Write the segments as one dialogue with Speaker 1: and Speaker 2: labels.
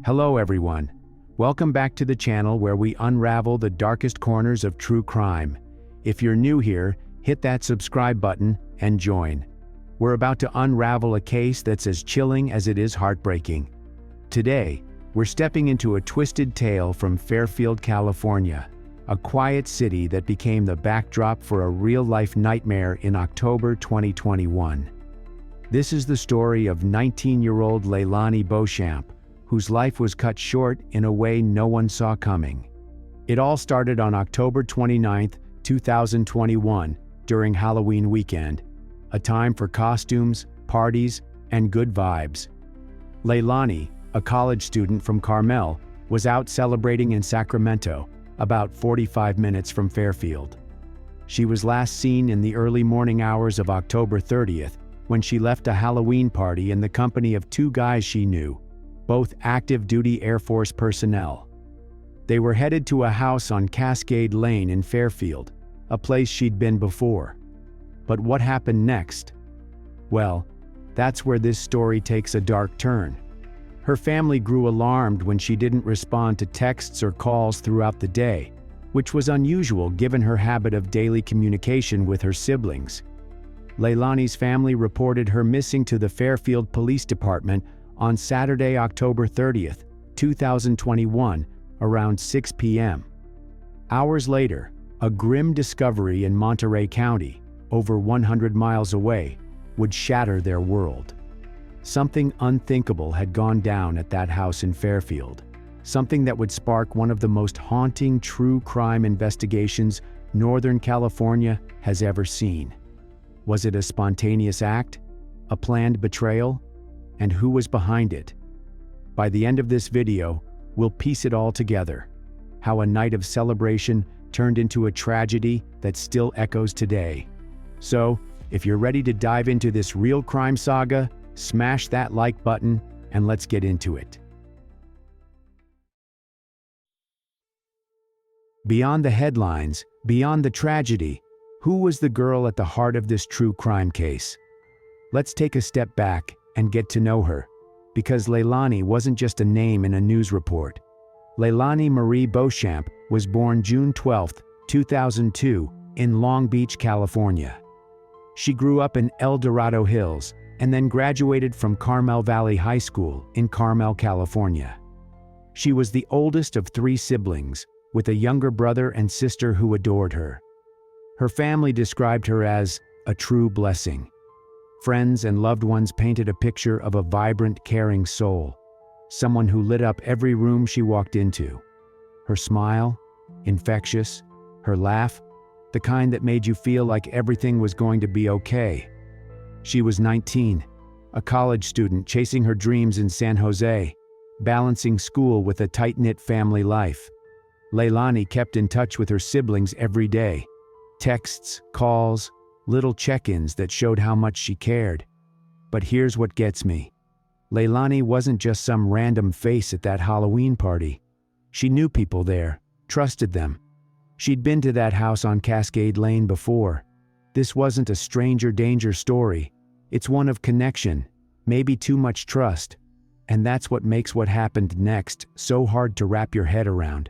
Speaker 1: Hello everyone. Welcome back to the channel where we unravel the darkest corners of true crime. If you're new here, hit that subscribe button and join. We're about to unravel a case that's as chilling as it is heartbreaking. Today, we're stepping into a twisted tale from Fairfield, California, a quiet city that became the backdrop for a real-life nightmare in October 2021. This is the story of 19-year-old Leilani Beauchamp, whose life was cut short in a way no one saw coming. It all started on October 29, 2021, during Halloween weekend, a time for costumes, parties, and good vibes. Leilani, a college student from Carmel, was out celebrating in Sacramento, about 45 minutes from Fairfield. She was last seen in the early morning hours of October 30th when she left a Halloween party in the company of two guys she knew, both active-duty Air Force personnel. They were headed to a house on Cascade Lane in Fairfield, a place she'd been before. But what happened next? Well, that's where this story takes a dark turn. Her family grew alarmed when she didn't respond to texts or calls throughout the day, which was unusual given her habit of daily communication with her siblings. Leilani's family reported her missing to the Fairfield Police Department on Saturday, October 30th, 2021, around 6 p.m. Hours later, a grim discovery in Monterey County, over 100 miles away, would shatter their world. Something unthinkable had gone down at that house in Fairfield, something that would spark one of the most haunting true crime investigations Northern California has ever seen. Was it a spontaneous act? A planned betrayal? And who was behind it? By the end of this video, we'll piece it all together. How a night of celebration turned into a tragedy that still echoes today. So, if you're ready to dive into this real crime saga, smash that like button and let's get into it. Beyond the headlines, beyond the tragedy, who was the girl at the heart of this true crime case? Let's take a step back and get to know her, because Leilani wasn't just a name in a news report. Leilani Marie Beauchamp was born June 12, 2002, in Long Beach, California. She grew up in El Dorado Hills and then graduated from Carmel Valley High School in Carmel, California. She was the oldest of three siblings, with a younger brother and sister who adored her. Her family described her as a true blessing. Friends and loved ones painted a picture of a vibrant, caring soul, someone who lit up every room she walked into. Her smile, infectious, her laugh, the kind that made you feel like everything was going to be okay. She was 19, a college student chasing her dreams in San Jose, balancing school with a tight-knit family life. Leilani kept in touch with her siblings every day. Texts, calls, little check-ins that showed how much she cared. But here's what gets me. Leilani wasn't just some random face at that Halloween party. She knew people there, trusted them. She'd been to that house on Cascade Lane before. This wasn't a stranger danger story. It's one of connection, maybe too much trust. And that's what makes what happened next so hard to wrap your head around.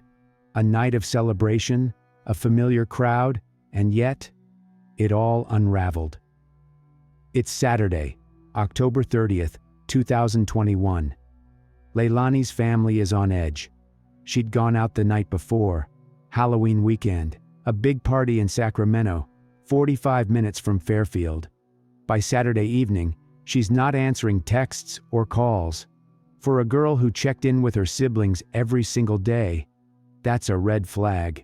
Speaker 1: A night of celebration, a familiar crowd, and yet, it all unraveled. It's Saturday, October 30th, 2021. Leilani's family is on edge. She'd gone out the night before, Halloween weekend, a big party in Sacramento, 45 minutes from Fairfield. By Saturday evening, she's not answering texts or calls. For a girl who checked in with her siblings every single day, that's a red flag.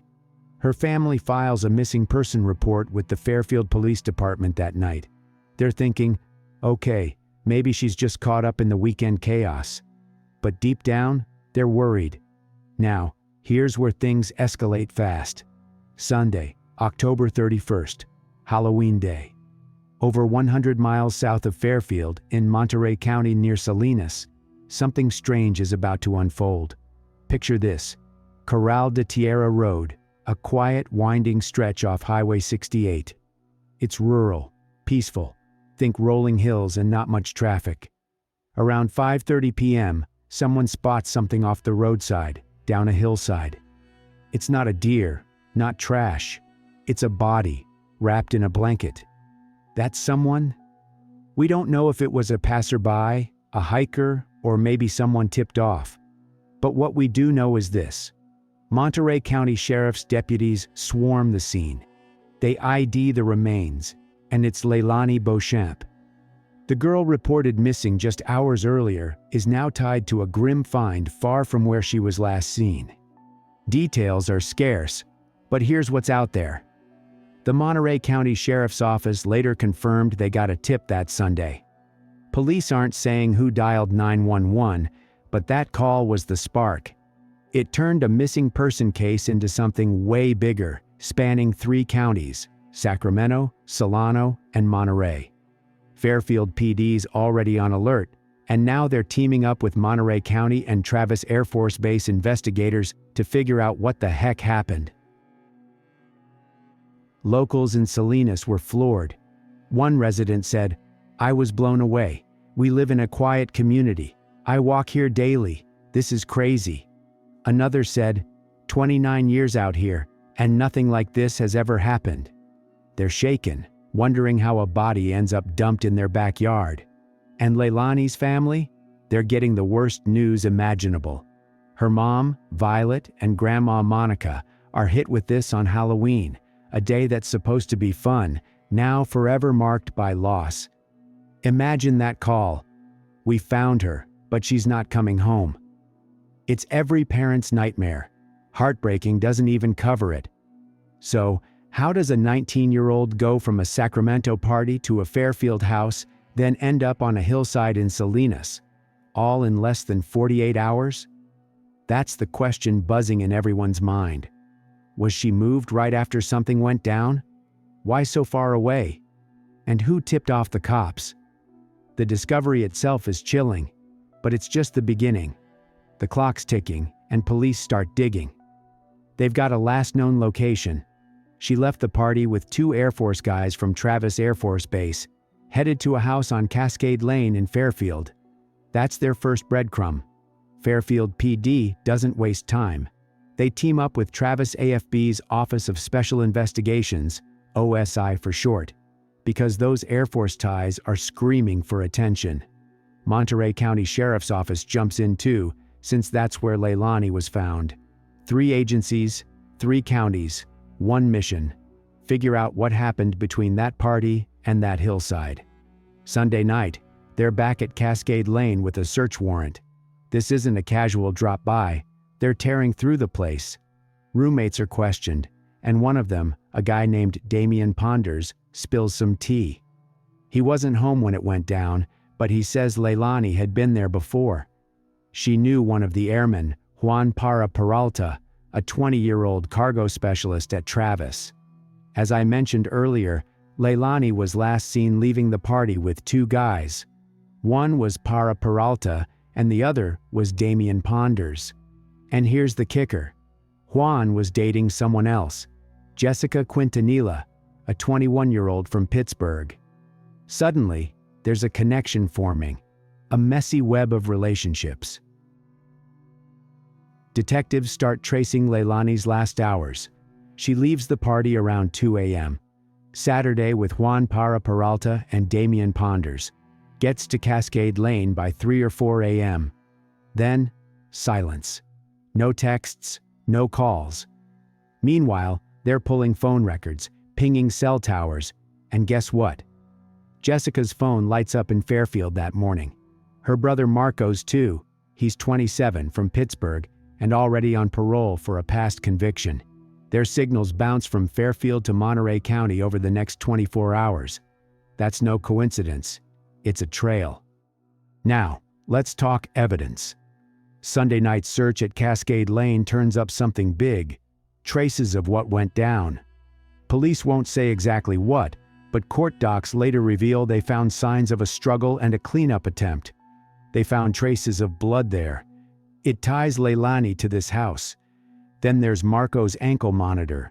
Speaker 1: Her family files a missing person report with the Fairfield Police Department that night. They're thinking, okay, maybe she's just caught up in the weekend chaos. But deep down, they're worried. Now, here's where things escalate fast. Sunday, October 31st, Halloween Day. Over 100 miles south of Fairfield, in Monterey County near Salinas, something strange is about to unfold. Picture this: Corral de Tierra Road, a quiet, winding stretch off Highway 68. It's rural, peaceful, think rolling hills and not much traffic. Around 5:30 p.m., someone spots something off the roadside, down a hillside. It's not a deer, not trash. It's a body, wrapped in a blanket. That someone? We don't know if it was a passerby, a hiker, or maybe someone tipped off. But what we do know is this. Monterey County Sheriff's deputies swarm the scene. They ID the remains, and it's Leilani Beauchamp. The girl reported missing just hours earlier is now tied to a grim find far from where she was last seen. Details are scarce, but here's what's out there. The Monterey County Sheriff's Office later confirmed they got a tip that Sunday. Police aren't saying who dialed 911, but that call was the spark. It turned a missing person case into something way bigger, spanning 3 counties: Sacramento, Solano, and Monterey. Fairfield PD's already on alert, and now they're teaming up with Monterey County and Travis Air Force Base investigators to figure out what the heck happened. Locals in Salinas were floored. One resident said, "I was blown away. We live in a quiet community. I walk here daily. This is crazy." Another said, 29 years out here, and nothing like this has ever happened. They're shaken, wondering how a body ends up dumped in their backyard. And Leilani's family? They're getting the worst news imaginable. Her mom, Violet, and Grandma Monica are hit with this on Halloween, a day that's supposed to be fun, now forever marked by loss. Imagine that call. "We found her, but she's not coming home." It's every parent's nightmare. Heartbreaking doesn't even cover it. So, how does a 19-year-old go from a Sacramento party to a Fairfield house, then end up on a hillside in Salinas, all in less than 48 hours? That's the question buzzing in everyone's mind. Was she moved right after something went down? Why so far away? And who tipped off the cops? The discovery itself is chilling, but it's just the beginning. The clock's ticking, and police start digging. They've got a last known location. She left the party with 2 Air Force guys from Travis Air Force Base, headed to a house on Cascade Lane in Fairfield. That's their first breadcrumb. Fairfield PD doesn't waste time. They team up with Travis AFB's Office of Special Investigations, OSI for short, because those Air Force ties are screaming for attention. Monterey County Sheriff's Office jumps in too, since that's where Leilani was found. 3 agencies, 3 counties, 1 mission: figure out what happened between that party and that hillside. Sunday night, they're back at Cascade Lane with a search warrant. This isn't a casual drop by. They're tearing through the place. Roommates are questioned, and one of them, a guy named Damian Ponders, spills some tea. He wasn't home when it went down, but he says Leilani had been there before. She knew one of the airmen, Juan Parra-Peralta, a 20-year-old cargo specialist at Travis. As I mentioned earlier, Leilani was last seen leaving the party with 2 guys. One was Parra-Peralta, and the other was Damian Ponders. And here's the kicker. Juan was dating someone else, Jessica Quintanilla, a 21-year-old from Pittsburgh. Suddenly, there's a connection forming, a messy web of relationships. Detectives start tracing Leilani's last hours. She leaves the party around 2 a.m. Saturday with Juan Parra-Peralta and Damian Ponders. Gets to Cascade Lane by 3 or 4 a.m. Then, silence. No texts, no calls. Meanwhile, they're pulling phone records, pinging cell towers, and guess what? Jessica's phone lights up in Fairfield that morning. Her brother Marco's too. He's 27, from Pittsburgh, and already on parole for a past conviction. Their signals bounce from Fairfield to Monterey County over the next 24 hours. That's no coincidence. It's a trail. Now, let's talk evidence. Sunday night's search at Cascade Lane turns up something big. Traces of what went down. Police won't say exactly what, but court docs later reveal they found signs of a struggle and a cleanup attempt. They found traces of blood there. It ties Leilani to this house. Then there's Marco's ankle monitor.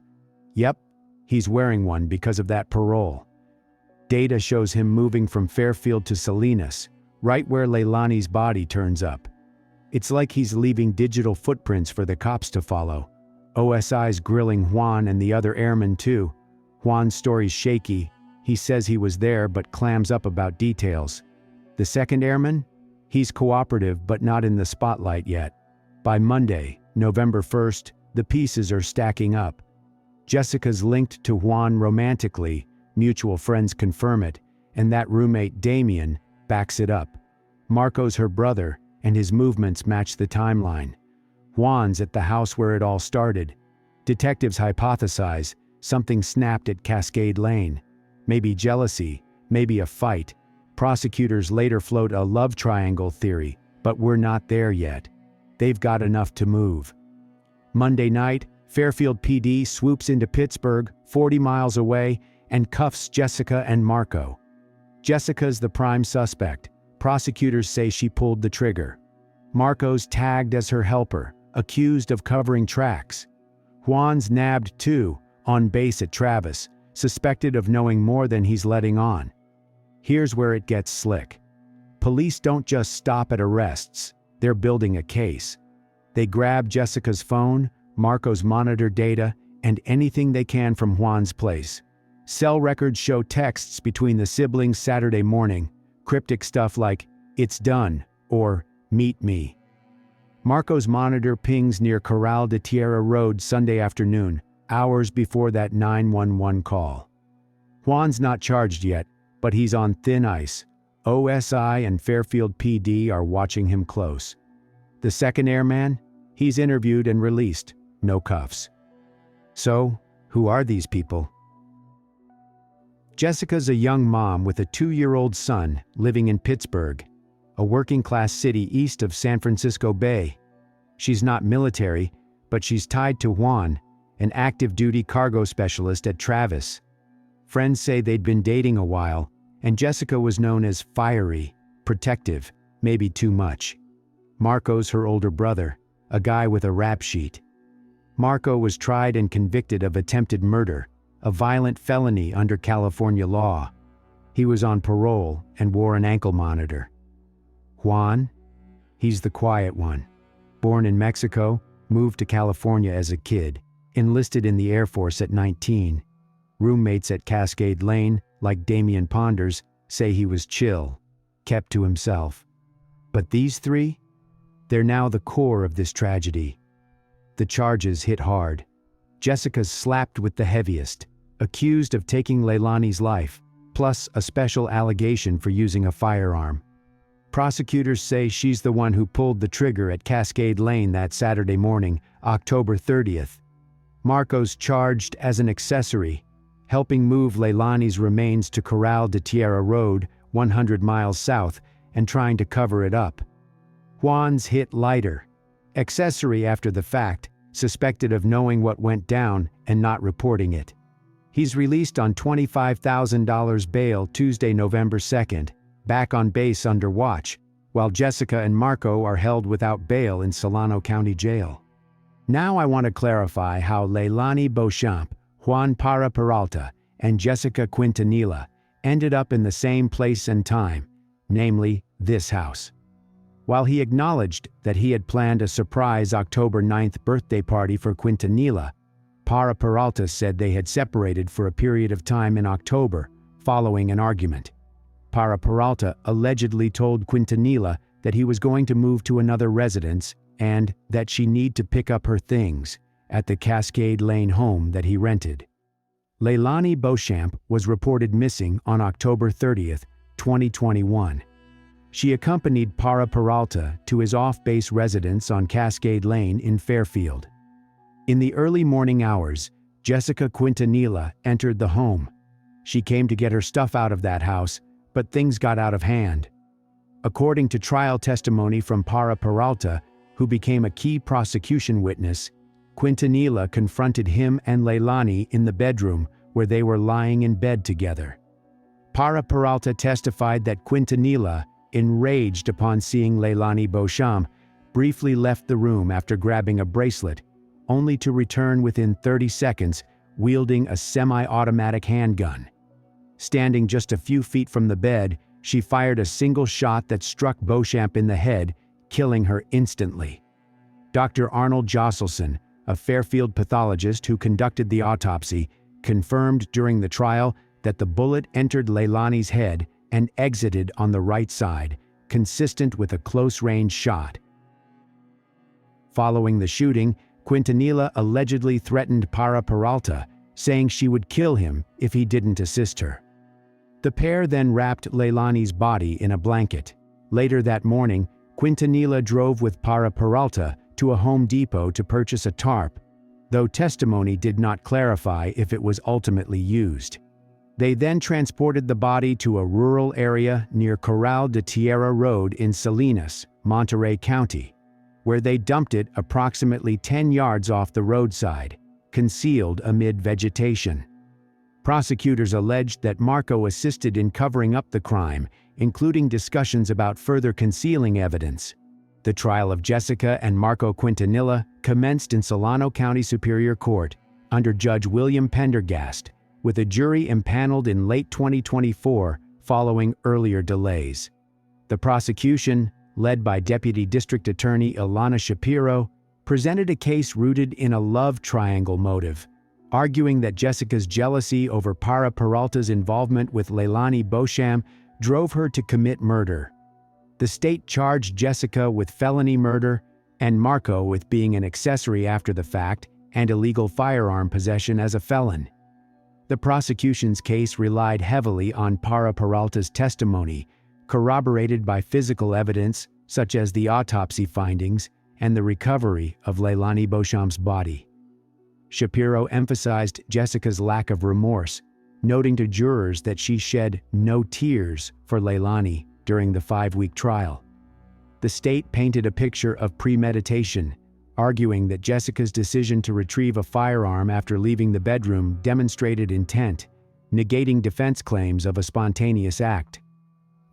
Speaker 1: Yep, he's wearing one because of that parole. Data shows him moving from Fairfield to Salinas, right where Leilani's body turns up. It's like he's leaving digital footprints for the cops to follow. OSI's grilling Juan and the other airmen too. Juan's story's shaky. He says he was there but clams up about details. The second airman? He's cooperative but not in the spotlight yet. By Monday, November 1st, the pieces are stacking up. Jessica's linked to Juan romantically, mutual friends confirm it, and that roommate Damien backs it up. Marco's her brother, and his movements match the timeline. Juan's at the house where it all started. Detectives hypothesize something snapped at Cascade Lane. Maybe jealousy, maybe a fight. Prosecutors later float a love triangle theory, but we're not there yet. They've got enough to move. Monday night, Fairfield PD swoops into Pittsburgh, 40 miles away, and cuffs Jessica and Marco. Jessica's the prime suspect. Prosecutors say she pulled the trigger. Marco's tagged as her helper, accused of covering tracks. Juan's nabbed too, on base at Travis, suspected of knowing more than he's letting on. Here's where it gets slick. Police don't just stop at arrests, they're building a case. They grab Jessica's phone, Marco's monitor data, and anything they can from Juan's place. Cell records show texts between the siblings Saturday morning, cryptic stuff like, "It's done," or "Meet me." Marco's monitor pings near Corral de Tierra Road Sunday afternoon, hours before that 911 call. Juan's not charged yet, but he's on thin ice. OSI and Fairfield PD are watching him close. The second airman? He's interviewed and released, no cuffs. So, who are these people? Jessica's a young mom with a 2-year-old son living in Pittsburgh, a working-class city east of San Francisco Bay. She's not military, but she's tied to Juan, an active-duty cargo specialist at Travis. Friends say they'd been dating a while, and Jessica was known as fiery, protective, maybe too much. Marco's her older brother, a guy with a rap sheet. Marco was tried and convicted of attempted murder, a violent felony under California law. He was on parole and wore an ankle monitor. Juan? He's the quiet one. Born in Mexico, moved to California as a kid, enlisted in the Air Force at 19. Roommates at Cascade Lane, like Damien Ponders, say he was chill, kept to himself. But these three? They're now the core of this tragedy. The charges hit hard. Jessica's slapped with the heaviest, accused of taking Leilani's life, plus a special allegation for using a firearm. Prosecutors say she's the one who pulled the trigger at Cascade Lane that Saturday morning, October 30th. Marco's charged as an accessory, helping move Leilani's remains to Corral de Tierra Road, 100 miles south, and trying to cover it up. Juan's hit lighter. Accessory after the fact, suspected of knowing what went down and not reporting it. He's released on $25,000 bail Tuesday, November 2nd, back on base under watch, while Jessica and Marco are held without bail in Solano County Jail. Now I want to clarify how Leilani Beauchamp, Juan Parra-Peralta, and Jessica Quintanilla ended up in the same place and time, namely this house. While he acknowledged that he had planned a surprise October 9th birthday party for Quintanilla, Parra-Peralta said they had separated for a period of time in October, following an argument. Parra-Peralta allegedly told Quintanilla that he was going to move to another residence and that she need to pick up her things at the Cascade Lane home that he rented. Leilani Beauchamp was reported missing on October 30th, 2021. She accompanied Parra-Peralta to his off-base residence on Cascade Lane in Fairfield. In the early morning hours, Jessica Quintanilla entered the home. She came to get her stuff out of that house, but things got out of hand. According to trial testimony from Parra-Peralta, who became a key prosecution witness, Quintanilla confronted him and Leilani in the bedroom where they were lying in bed together. Parra-Peralta testified that Quintanilla, enraged upon seeing Leilani Beauchamp, briefly left the room after grabbing a bracelet, only to return within 30 seconds wielding a semi-automatic handgun. Standing just a few feet from the bed, she fired a single shot that struck Beauchamp in the head, killing her instantly. Dr. Arnold Josselson, a Fairfield pathologist who conducted the autopsy, confirmed during the trial that the bullet entered Leilani's head and exited on the right side, consistent with a close-range shot. Following the shooting, Quintanilla allegedly threatened Parra-Peralta, saying she would kill him if he didn't assist her. The pair then wrapped Leilani's body in a blanket. Later that morning, Quintanilla drove with Parra-Peralta to a Home Depot to purchase a tarp, though testimony did not clarify if it was ultimately used. They then transported the body to a rural area near Corral de Tierra Road in Salinas, Monterey County, where they dumped it approximately 10 yards off the roadside, concealed amid vegetation. Prosecutors alleged that Marco assisted in covering up the crime, including discussions about further concealing evidence. The trial of Jessica and Marco Quintanilla commenced in Solano County Superior Court under Judge William Pendergast, with a jury impaneled in late 2024 following earlier delays. The prosecution, led by Deputy District Attorney Ilana Shapiro, presented a case rooted in a love triangle motive, arguing that Jessica's jealousy over Parra-Peralta's involvement with Leilani Beauchamp drove her to commit murder. The state charged Jessica with felony murder and Marco with being an accessory after the fact and illegal firearm possession as a felon. The prosecution's case relied heavily on Parra-Peralta's testimony, corroborated by physical evidence such as the autopsy findings and the recovery of Leilani Beauchamp's body. Shapiro emphasized Jessica's lack of remorse, noting to jurors that she shed no tears for Leilani during the 5-week trial. The state painted a picture of premeditation, arguing that Jessica's decision to retrieve a firearm after leaving the bedroom demonstrated intent, negating defense claims of a spontaneous act.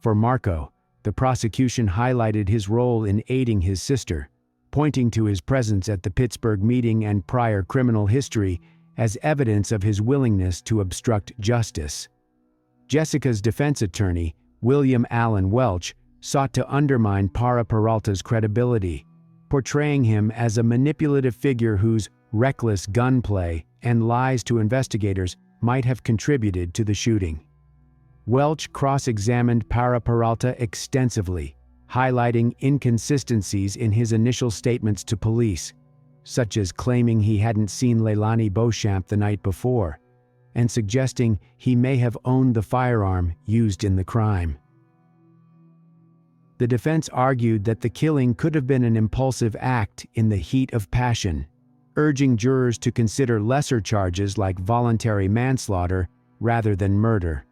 Speaker 1: For Marco, the prosecution highlighted his role in aiding his sister, pointing to his presence at the Pittsburgh meeting and prior criminal history as evidence of his willingness to obstruct justice. Jessica's defense attorney, William Allen Welch, sought to undermine Parra-Peralta's credibility, portraying him as a manipulative figure whose reckless gunplay and lies to investigators might have contributed to the shooting. Welch cross-examined Parra-Peralta extensively, highlighting inconsistencies in his initial statements to police, such as claiming he hadn't seen Leilani Beauchamp the night before, and suggesting he may have owned the firearm used in the crime. The defense argued that the killing could have been an impulsive act in the heat of passion, urging jurors to consider lesser charges like voluntary manslaughter rather than murder.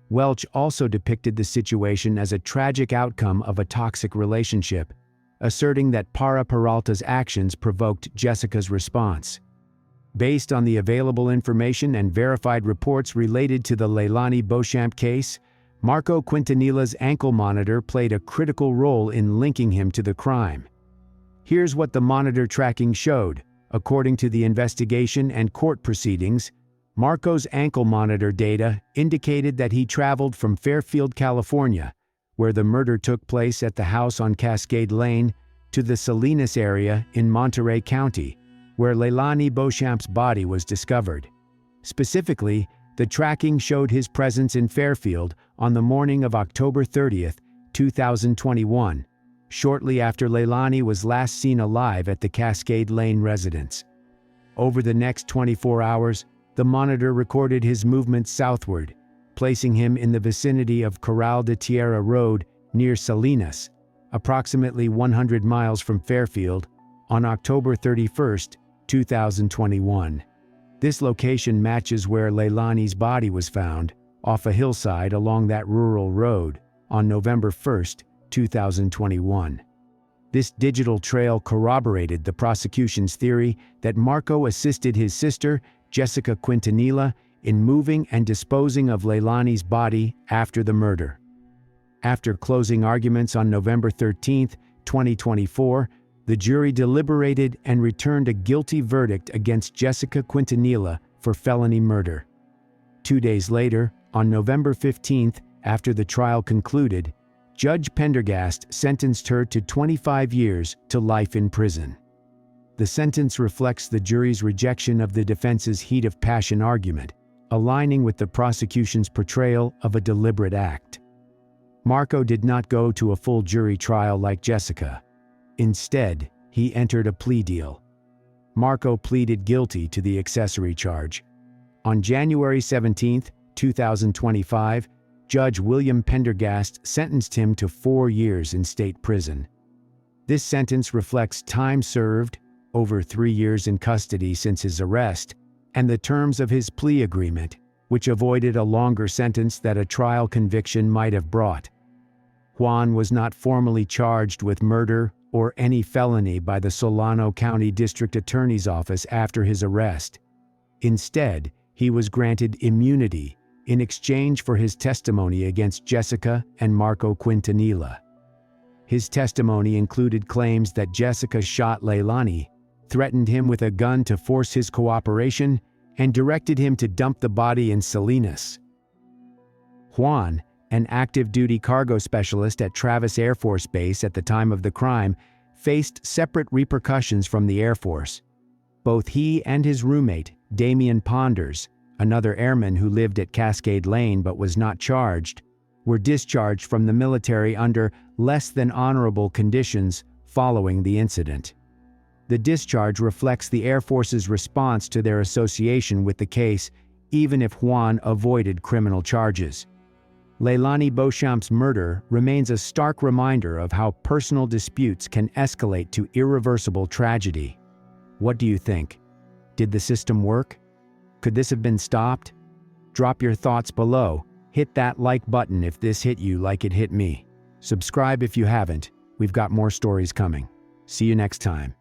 Speaker 1: Welch also depicted the situation as a tragic outcome of a toxic relationship, asserting that Parra-Peralta's actions provoked Jessica's response. Based on the available information and verified reports related to the Leilani Beauchamp case, Marco Quintanilla's ankle monitor played a critical role in linking him to the crime. Here's what the monitor tracking showed. According to the investigation and court proceedings, Marco's ankle monitor data indicated that he traveled from Fairfield, California, where the murder took place at the house on Cascade Lane, to the Salinas area in Monterey County, where Leilani Beauchamp's body was discovered. Specifically, the tracking showed his presence in Fairfield on the morning of October 30, 2021, shortly after Leilani was last seen alive at the Cascade Lane residence. Over the next 24 hours, the monitor recorded his movements southward, placing him in the vicinity of Corral de Tierra Road near Salinas, approximately 100 miles from Fairfield, on October 31, 2021. This location matches where Leilani's body was found, off a hillside along that rural road, on November 1, 2021. This digital trail corroborated the prosecution's theory that Marco assisted his sister, Jessica Quintanilla, in moving and disposing of Leilani's body after the murder. After closing arguments on November 13, 2024, the jury deliberated and returned a guilty verdict against Jessica Quintanilla for felony murder. 2 days later, on November 15, after the trial concluded, Judge Pendergast sentenced her to 25 years to life in prison. The sentence reflects the jury's rejection of the defense's heat of passion argument, aligning with the prosecution's portrayal of a deliberate act. Marco did not go to a full jury trial like Jessica. Instead, he entered a plea deal. Marco pleaded guilty to the accessory charge. On January 17, 2025, Judge William Pendergast sentenced him to 4 years in state prison. This sentence reflects time served, over 3 years in custody since his arrest, and the terms of his plea agreement, which avoided a longer sentence that a trial conviction might have brought. Juan was not formally charged with murder or any felony by the Solano County District Attorney's Office after his arrest. Instead, he was granted immunity in exchange for his testimony against Jessica and Marco Quintanilla. His testimony included claims that Jessica shot Leilani, threatened him with a gun to force his cooperation, and directed him to dump the body in Salinas. Juan, an active-duty cargo specialist at Travis Air Force Base at the time of the crime, faced separate repercussions from the Air Force. Both he and his roommate, Damian Ponders, another airman who lived at Cascade Lane but was not charged, were discharged from the military under less than honorable conditions following the incident. The discharge reflects the Air Force's response to their association with the case, even if Juan avoided criminal charges. Leilani Beauchamp's murder remains a stark reminder of how personal disputes can escalate to irreversible tragedy. What do you think? Did the system work? Could this have been stopped? Drop your thoughts below. Hit that like button if this hit you like it hit me. Subscribe if you haven't. We've got more stories coming. See you next time.